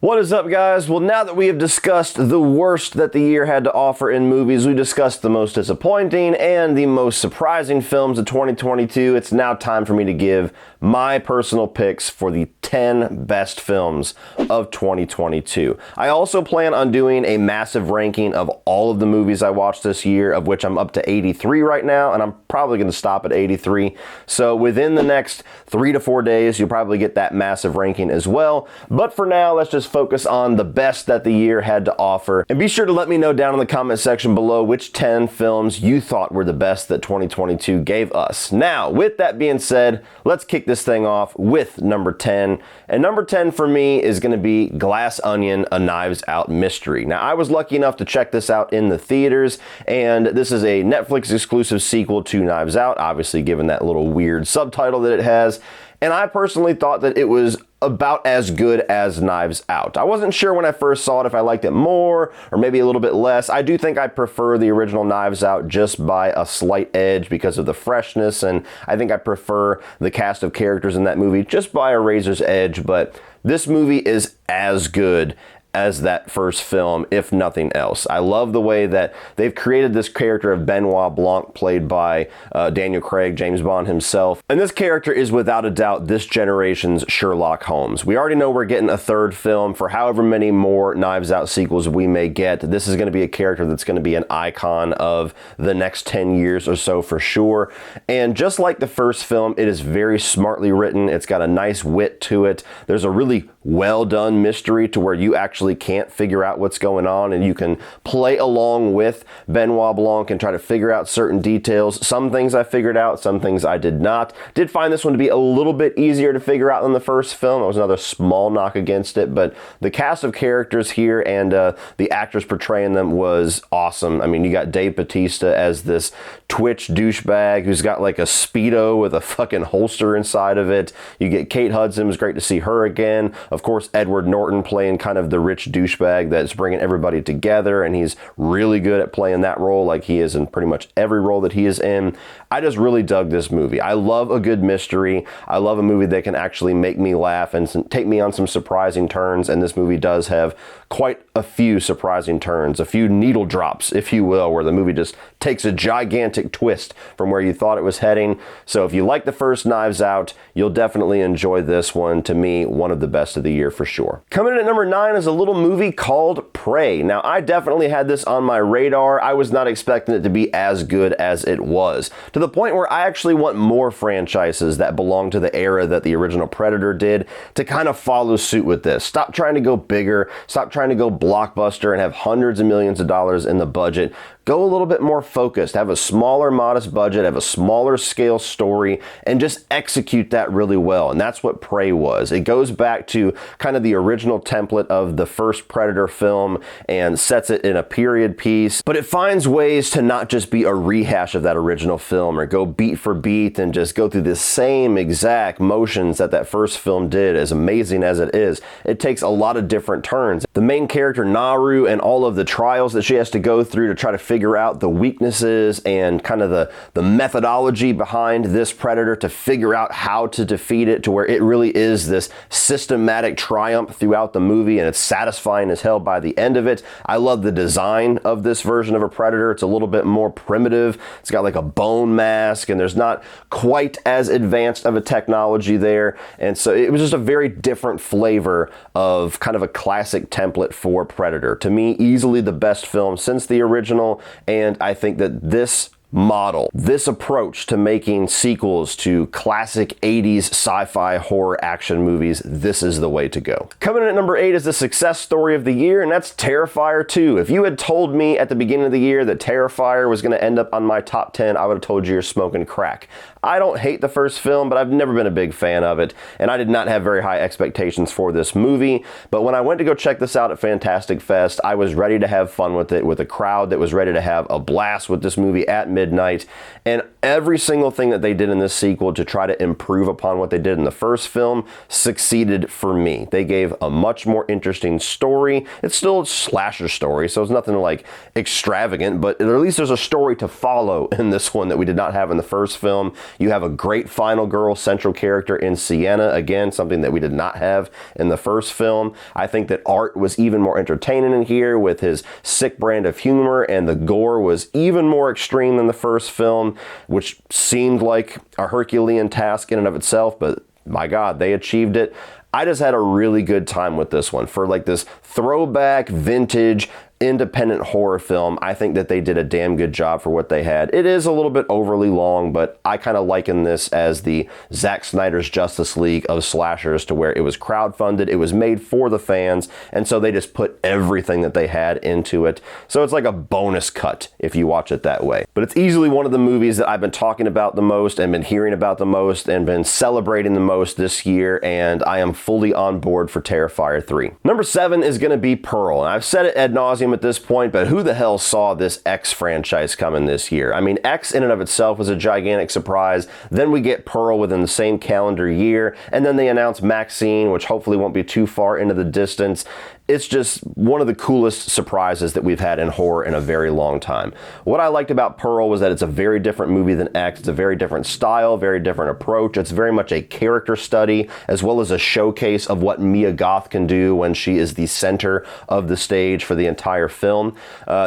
What is up, guys? Well, now that we have discussed the worst that the year had to offer in movies, we discussed the most disappointing and the most surprising films of 2022, it's now time for me to give my personal picks for the 10 best films of 2022. I also plan on doing a massive ranking of all of the movies I watched this year, of which I'm up to 83 right now, and I'm probably going to stop at 83. So within the next 3 to 4 days, you'll probably get that massive ranking as well. But for now, let's just focus on the best that the year had to offer. And be sure to let me know down in the comment section below which 10 films you thought were the best that 2022 gave us. Now, with that being said, let's kick this thing off with number 10. And number 10 for me is going to be Glass Onion, A Knives Out Mystery. Now, I was lucky enough to check this out in the theaters, and this is a Netflix exclusive sequel to Knives Out, obviously given that little weird subtitle that it has. And I personally thought that it was about as good as Knives Out. I wasn't sure when I first saw it if I liked it more or maybe a little bit less. I do think I prefer the original Knives Out just by a slight edge because of the freshness, and I think I prefer the cast of characters in that movie just by a razor's edge, but this movie is as good as that first film, if nothing else. I love the way that they've created this character of Benoit Blanc, played by Daniel Craig, James Bond himself. And this character is without a doubt this generation's Sherlock Holmes. We already know we're getting a third film for however many more Knives Out sequels we may get. This is going to be a character that's going to be an icon of the next 10 years or so for sure. And just like the first film, it is very smartly written. It's got a nice wit to it. There's a really well done mystery to where you actually can't figure out what's going on, and you can play along with Benoit Blanc and try to figure out certain details. Some things I figured out, some things I did not. Did find this one to be a little bit easier to figure out than the first film. It was another small knock against it, but the cast of characters here and the actors portraying them was awesome. I mean, you got Dave Bautista as this Twitch douchebag who's got like a Speedo with a fucking holster inside of it. You get Kate Hudson. It was great to see her again. Of course, Edward Norton playing kind of the rich douchebag that's bringing everybody together, and he's really good at playing that role like he is in pretty much every role that he is in. I just really dug this movie. I love a good mystery. I love a movie that can actually make me laugh and take me on some surprising turns, and this movie does have quite a few surprising turns, a few needle drops, if you will, where the movie just takes a gigantic twist from where you thought it was heading. So if you like the first Knives Out, you'll definitely enjoy this one. To me, one of the best of the year for sure. Coming in at number 9 is a little movie called Prey. Now, I definitely had this on my radar. I was not expecting it to be as good as it was, to the point where I actually want more franchises that belong to the era that the original Predator did to kind of follow suit with this. Stop trying to go bigger, stop trying to go blockbuster and have hundreds of millions of dollars in the budget. Go a little bit more focused, have a smaller, modest budget, have a smaller scale story, and just execute that really well. And that's what Prey was. It goes back to kind of the original template of the first Predator film and sets it in a period piece, but it finds ways to not just be a rehash of that original film or go beat for beat and just go through the same exact motions that that first film did, as amazing as it is. It takes a lot of different turns. The main character, Naru, and all of the trials that she has to go through to try to figure out the weaknesses and kind of the methodology behind this Predator to figure out how to defeat it, to where it really is this systematic triumph throughout the movie, and it's satisfying as hell by the end of it. I love the design of this version of a Predator. It's a little bit more primitive. It's got like a bone mask, and there's not quite as advanced of a technology there. And so it was just a very different flavor of kind of a classic template for Predator. To me, easily the best film since the original. And I think that this model, this approach to making sequels to classic 80s sci-fi horror action movies, this is the way to go. Coming in at number 8 is the success story of the year, and that's Terrifier 2. If you had told me at the beginning of the year that Terrifier was going to end up on my top 10, I would have told you you're smoking crack. I don't hate the first film, but I've never been a big fan of it, and I did not have very high expectations for this movie. But when I went to go check this out at Fantastic Fest, I was ready to have fun with it, with a crowd that was ready to have a blast with this movie at midnight. midnight. And every single thing that they did in this sequel to try to improve upon what they did in the first film succeeded for me. They gave a much more interesting story. It's still a slasher story, so it's nothing like extravagant, but at least there's a story to follow in this one that we did not have in the first film. You have a great final girl central character in Sienna, again, something that we did not have in the first film. I think that Art was even more entertaining in here with his sick brand of humor, and the gore was even more extreme than the first film, which seemed like a Herculean task in and of itself, but my God, they achieved it. I just had a really good time with this one. For like this throwback, vintage, independent horror film, I think that they did a damn good job for what they had. It is a little bit overly long, but I kind of liken this as the Zack Snyder's Justice League of slashers, to where it was crowdfunded, it was made for the fans, and so they just put everything that they had into it. So it's like a bonus cut if you watch it that way. But it's easily one of the movies that I've been talking about the most and been hearing about the most and been celebrating the most this year, and I am fully on board for Terrifier 3. Number 7 is going to be Pearl, and I've said it ad nauseum at this point, but who the hell saw this X franchise coming this year? I mean, X in and of itself was a gigantic surprise. Then we get Pearl within the same calendar year, and then they announce Maxine, which hopefully won't be too far into the distance. It's just one of the coolest surprises that we've had in horror in a very long time. What I liked about Pearl was that it's a very different movie than X. It's a very different style, very different approach. It's very much a character study, as well as a showcase of what Mia Goth can do when she is the center of the stage for the entire film.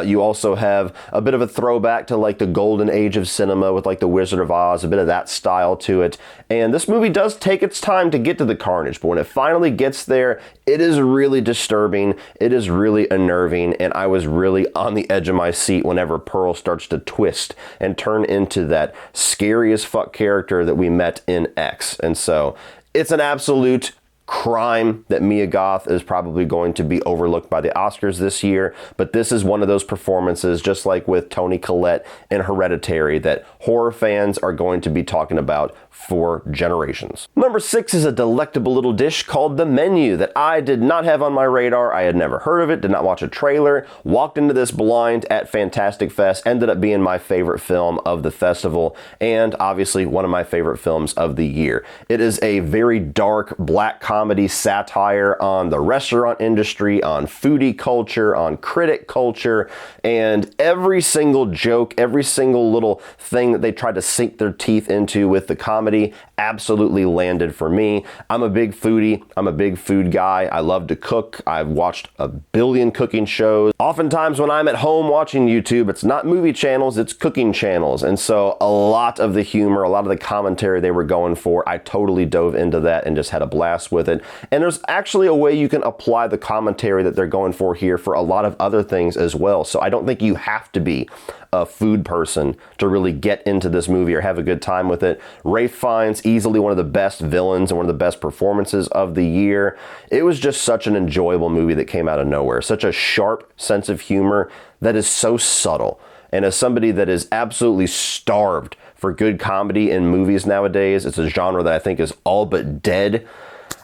You also have a bit of a throwback to like the golden age of cinema with like the Wizard of Oz, a bit of that style to it. And this movie does take its time to get to the carnage, but when it finally gets there, it is really disturbing. It is really unnerving, and I was really on the edge of my seat whenever Pearl starts to twist and turn into that scary as fuck character that we met in X. And so it's an absolute crime that Mia Goth is probably going to be overlooked by the Oscars this year, but this is one of those performances, just like with Toni Collette in Hereditary, that horror fans are going to be talking about for generations. Number 6 is a delectable little dish called The Menu that I did not have on my radar. I had never heard of it, did not watch a trailer, walked into this blind at Fantastic Fest, ended up being my favorite film of the festival, and obviously one of my favorite films of the year. It is a very dark black comedy satire on the restaurant industry, on foodie culture, on critic culture, and every single joke, every single little thing that they tried to sink their teeth into with the comedy absolutely landed for me. I'm a big foodie. I'm a big food guy. I love to cook. I've watched a billion cooking shows. Oftentimes when I'm at home watching YouTube, it's not movie channels, it's cooking channels. And so a lot of the humor, a lot of the commentary they were going for, I totally dove into that and just had a blast with it. And there's actually a way you can apply the commentary that they're going for here for a lot of other things as well. So I don't think you have to be a food person to really get into this movie or have a good time with it. Ralph Fiennes, easily one of the best villains and one of the best performances of the year. It was just such an enjoyable movie that came out of nowhere. Such a sharp sense of humor that is so subtle. And as somebody that is absolutely starved for good comedy in movies nowadays, it's a genre that I think is all but dead.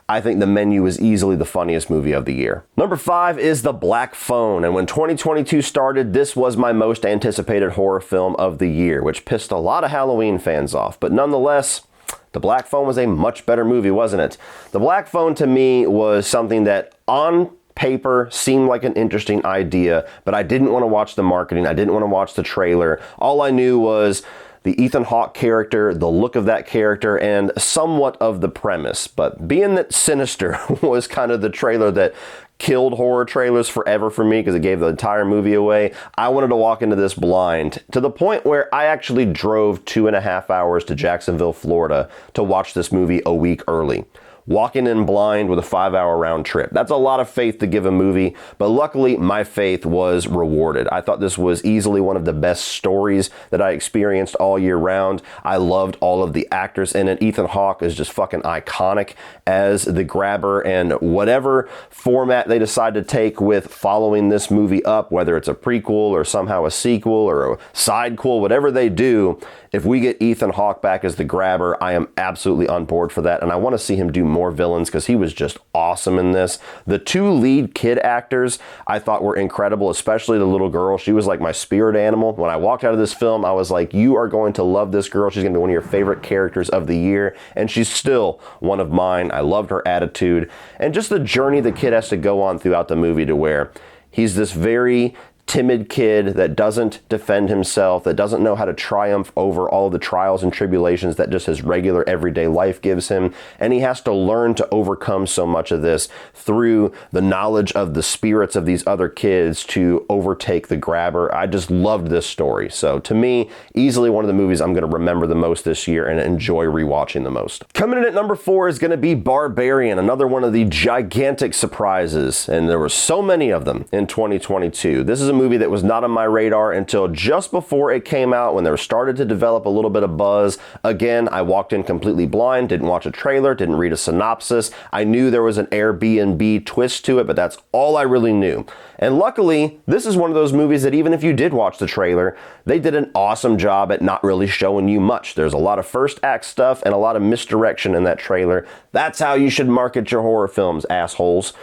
I think The Menu is easily the funniest movie of the year. Number 5 is The Black Phone, and when 2022 started, this was my most anticipated horror film of the year, which pissed a lot of Halloween fans off, but nonetheless, The Black Phone was a much better movie, wasn't it? The Black Phone to me was something that on paper seemed like an interesting idea, but I didn't want to watch the marketing, I didn't want to watch the trailer. All I knew was the Ethan Hawke character, the look of that character, and somewhat of the premise. But being that Sinister was kind of the trailer that killed horror trailers forever for me because it gave the entire movie away, I wanted to walk into this blind, to the point where I actually drove 2.5 hours to Jacksonville, Florida to watch this movie a week early. Walking in blind with a 5-hour round trip. That's a lot of faith to give a movie, but luckily my faith was rewarded. I thought this was easily one of the best stories that I experienced all year round. I loved all of the actors in it. Ethan Hawke is just fucking iconic as the grabber, and whatever format they decide to take with following this movie up, whether it's a prequel or somehow a sequel or a sidequel, whatever they do, if we get Ethan Hawke back as the grabber, I am absolutely on board for that, and I want to see him do more villains because he was just awesome in this. The two lead kid actors I thought were incredible, especially the little girl. She was like my spirit animal. When I walked out of this film, I was like, you are going to love this girl. She's going to be one of your favorite characters of the year, and she's still one of mine. I loved her attitude and just the journey the kid has to go on throughout the movie to where he's this very timid kid that doesn't defend himself, that doesn't know how to triumph over all the trials and tribulations that just his regular everyday life gives him. And he has to learn to overcome so much of this through the knowledge of the spirits of these other kids to overtake the grabber. I just loved this story. So to me, easily one of the movies I'm going to remember the most this year and enjoy rewatching the most. Coming in at number 4 is going to be Barbarian, another one of the gigantic surprises. And there were so many of them in 2022. This is a movie that was not on my radar until just before it came out, when they started to develop a little bit of buzz. Again, I walked in completely blind, didn't watch a trailer, didn't read a synopsis. I knew there was an Airbnb twist to it, but that's all I really knew. And luckily, this is one of those movies that even if you did watch the trailer, they did an awesome job at not really showing you much. There's a lot of first act stuff and a lot of misdirection in that trailer. That's how you should market your horror films, assholes.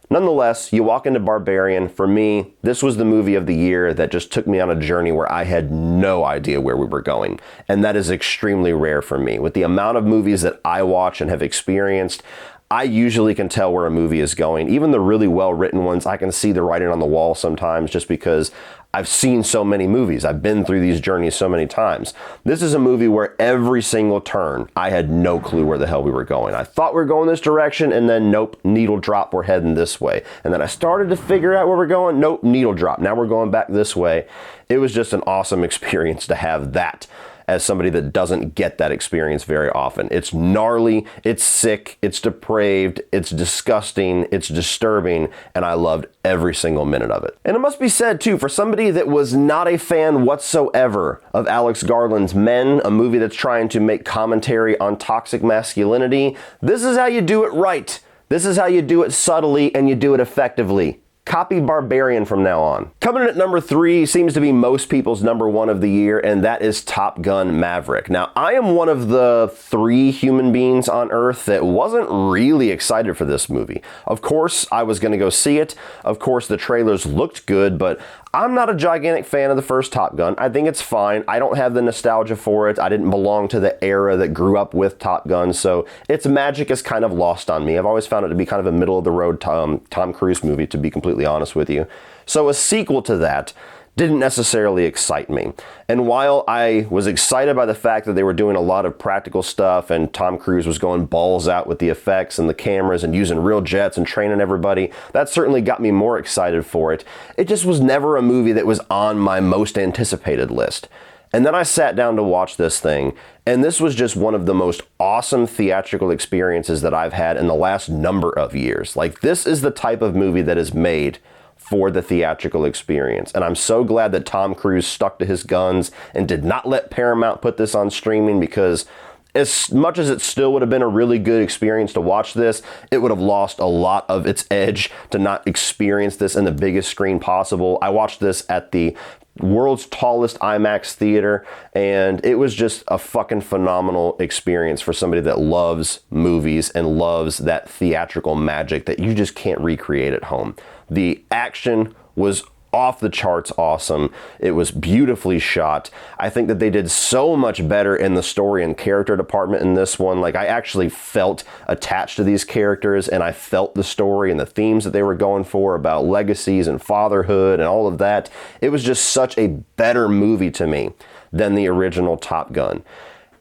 Nonetheless, you walk into Barbarian. For me, this was the movie of the year that just took me on a journey where I had no idea where we were going. And that is extremely rare for me. With the amount of movies that I watch and have experienced, I usually can tell where a movie is going. Even the really well-written ones, I can see the writing on the wall sometimes just because I've seen so many movies. I've been through these journeys so many times. This is a movie where every single turn, I had no clue where the hell we were going. I thought we were going this direction, and then nope, needle drop, we're heading this way. And then I started to figure out where we're going, nope, needle drop, now we're going back this way. It was just an awesome experience to have that as somebody that doesn't get that experience very often. It's gnarly, it's sick, it's depraved, it's disgusting, it's disturbing, and I loved every single minute of it. And it must be said too, for somebody that was not a fan whatsoever of Alex Garland's Men, a movie that's trying to make commentary on toxic masculinity, this is how you do it right. This is how you do it subtly and you do it effectively. Copy Barbarian from now on. Coming in at number 3 seems to be most people's number 1 of the year, and that is Top Gun Maverick. Now, I am one of the 3 human beings on Earth that wasn't really excited for this movie. Of course, I was going to go see it. Of course, the trailers looked good, but I'm not a gigantic fan of the first Top Gun. I think it's fine. I don't have the nostalgia for it. I didn't belong to the era that grew up with Top Gun, so its magic is kind of lost on me. I've always found it to be kind of a middle-of-the-road Tom Cruise movie, to be completely honest with you. So a sequel to that didn't necessarily excite me. And while I was excited by the fact that they were doing a lot of practical stuff and Tom Cruise was going balls out with the effects and the cameras and using real jets and training everybody, that certainly got me more excited for it. It just was never a movie that was on my most anticipated list. And then I sat down to watch this thing, and this was just one of the most awesome theatrical experiences that I've had in the last number of years. Like, this is the type of movie that is made for the theatrical experience. And I'm so glad that Tom Cruise stuck to his guns and did not let Paramount put this on streaming, because as much as it still would have been a really good experience to watch this, it would have lost a lot of its edge to not experience this in the biggest screen possible. I watched this at the world's tallest IMAX theater, and it was just a fucking phenomenal experience for somebody that loves movies and loves that theatrical magic that you just can't recreate at home. The action was off the charts awesome. It was beautifully shot. I think that they did so much better in the story and character department in this one. Like, I actually felt attached to these characters, and I felt the story and the themes that they were going for about legacies and fatherhood and all of that. It was just such a better movie to me than the original Top Gun.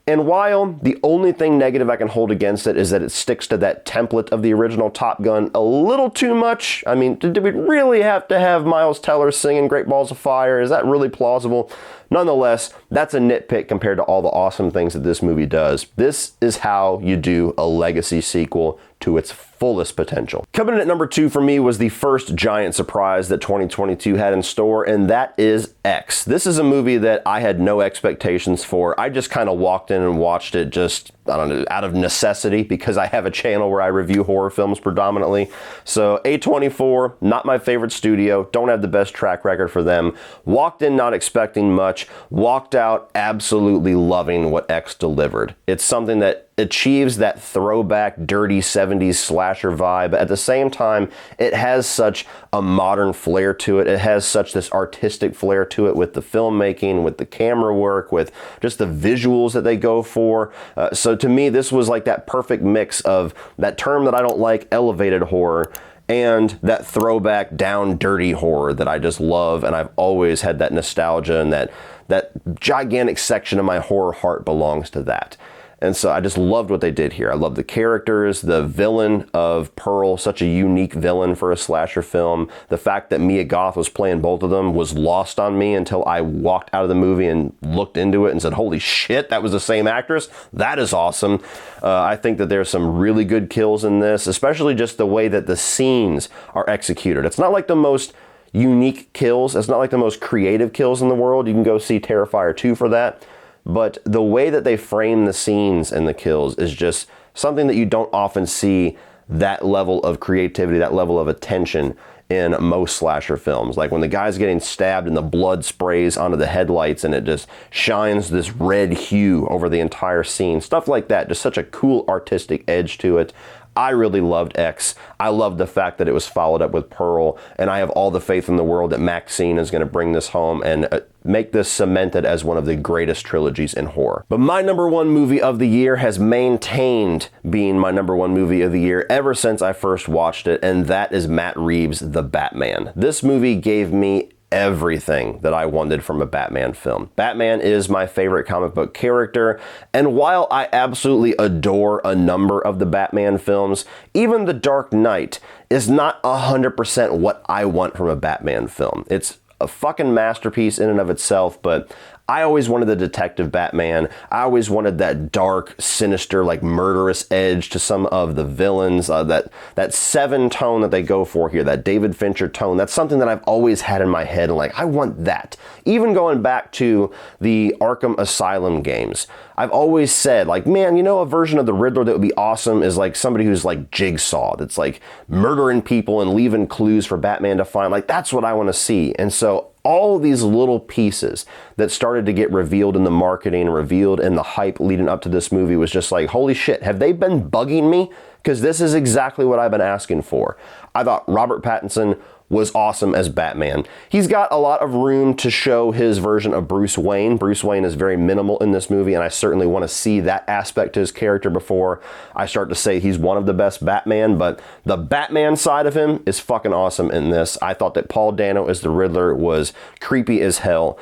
And while the only thing negative I can hold against it is that it sticks to that template of the original Top Gun a little too much. I mean, did we really have to have Miles Teller singing Great Balls of Fire? Is that really plausible? Nonetheless, that's a nitpick compared to all the awesome things that this movie does. This is how you do a legacy sequel to its fullest potential. Coming in at number 2 for me was the first giant surprise that 2022 had in store, and that is X. This is a movie that I had no expectations for. I just kind of walked in and watched it just, I don't know, out of necessity, because I have a channel where I review horror films predominantly. So A24, not my favorite studio, don't have the best track record for them. Walked in not expecting much, walked out absolutely loving what X delivered. It's something that achieves that throwback dirty 70s slasher vibe. At the same time, it has such a modern flair to it. It has such this artistic flair to it with the filmmaking, with the camera work, with just the visuals that they go for. So to me, this was like that perfect mix of that term that I don't like, elevated horror, and that throwback down dirty horror that I just love. And I've always had that nostalgia, and that gigantic section of my horror heart belongs to that. And so I just loved what they did here. I love the characters, the villain of Pearl, such a unique villain for a slasher film. The fact that Mia Goth was playing both of them was lost on me until I walked out of the movie and looked into it and said, holy shit, that was the same actress? That is awesome. I think that there's some really good kills in this, especially just the way that the scenes are executed. It's not like the most unique kills. It's not like the most creative kills in the world. You can go see Terrifier 2 for that. But the way that they frame the scenes and the kills is just something that you don't often see, that level of creativity, that level of attention in most slasher films. Like when the guy's getting stabbed and the blood sprays onto the headlights and it just shines this red hue over the entire scene. Stuff like that, just such a cool artistic edge to it. I really loved X. I loved the fact that it was followed up with Pearl, and I have all the faith in the world that Maxine is going to bring this home and make this cemented as one of the greatest trilogies in horror. But my number one movie of the year has maintained being my number one movie of the year ever since I first watched it, and that is Matt Reeves' The Batman. This movie gave me everything that I wanted from a Batman film. Batman is my favorite comic book character, and while I absolutely adore a number of the Batman films, even The Dark Knight is not 100% what I want from a Batman film. It's a fucking masterpiece in and of itself, but I always wanted the detective Batman. I always wanted that dark, sinister, like murderous edge to some of the villains. That Seven tone that they go for here, that David Fincher tone, that's something that I've always had in my head. And like, I want that. Even going back to the Arkham Asylum games, I've always said, like, man, you know, a version of the Riddler that would be awesome is like somebody who's like Jigsaw, that's like murdering people and leaving clues for Batman to find. Like, that's what I want to see. And so all these little pieces that started to get revealed in the marketing, revealed in the hype leading up to this movie was just like, holy shit, have they been bugging me? Because this is exactly what I've been asking for. I thought Robert Pattinson was awesome as Batman. He's got a lot of room to show his version of Bruce Wayne. Bruce Wayne is very minimal in this movie, and I certainly want to see that aspect to his character before I start to say he's one of the best Batman, but the Batman side of him is fucking awesome in this. I thought that Paul Dano as the Riddler was creepy as hell.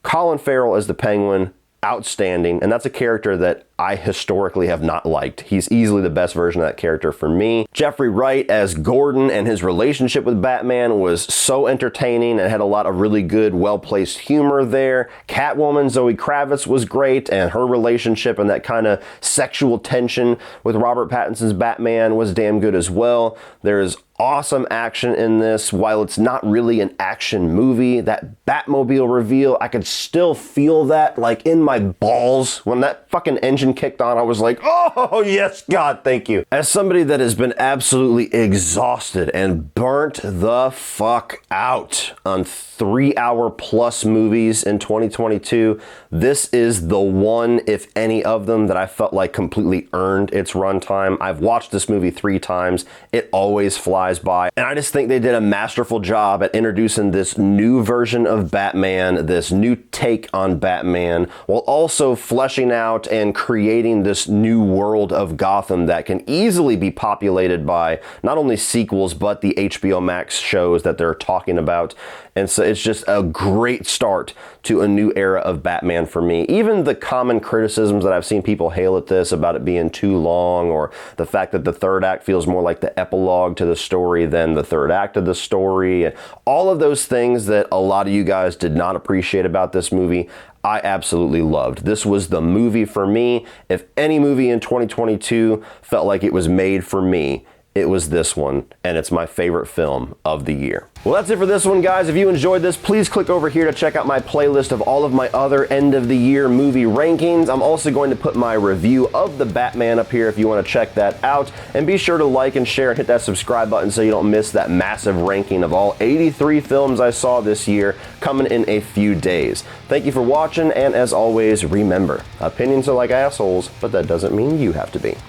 Colin Farrell as the Penguin, outstanding, and that's a character that I historically have not liked. He's easily the best version of that character for me. Jeffrey Wright as Gordon and his relationship with Batman was so entertaining and had a lot of really good, well-placed humor there. Catwoman, Zoe Kravitz, was great, and her relationship and that kind of sexual tension with Robert Pattinson's Batman was damn good as well. There's awesome action in this. While it's not really an action movie, that Batmobile reveal, I could still feel that like in my balls. When that fucking engine kicked on, I was like, oh yes, God, thank you. As somebody that has been absolutely exhausted and burnt the fuck out on 3-hour plus movies in 2022, this is the one, if any of them, that I felt like completely earned its runtime. I've watched this movie 3 times. It always flies by. And I just think they did a masterful job at introducing this new version of Batman, this new take on Batman, while also fleshing out and creating this new world of Gotham that can easily be populated by not only sequels, but the HBO Max shows that they're talking about. And so it's just a great start to a new era of Batman for me. Even the common criticisms that I've seen people hail at this about it being too long, or the fact that the third act feels more like the epilogue to the story than the third act of the story, and all of those things that a lot of you guys did not appreciate about this movie, I absolutely loved. This was the movie for me. If any movie in 2022 felt like it was made for me, it was this one, and it's my favorite film of the year. Well, that's it for this one, guys. If you enjoyed this, please click over here to check out my playlist of all of my other end-of-the-year movie rankings. I'm also going to put my review of The Batman up here if you want to check that out. And be sure to like and share and hit that subscribe button so you don't miss that massive ranking of all 83 films I saw this year coming in a few days. Thank you for watching, and as always, remember, opinions are like assholes, but that doesn't mean you have to be.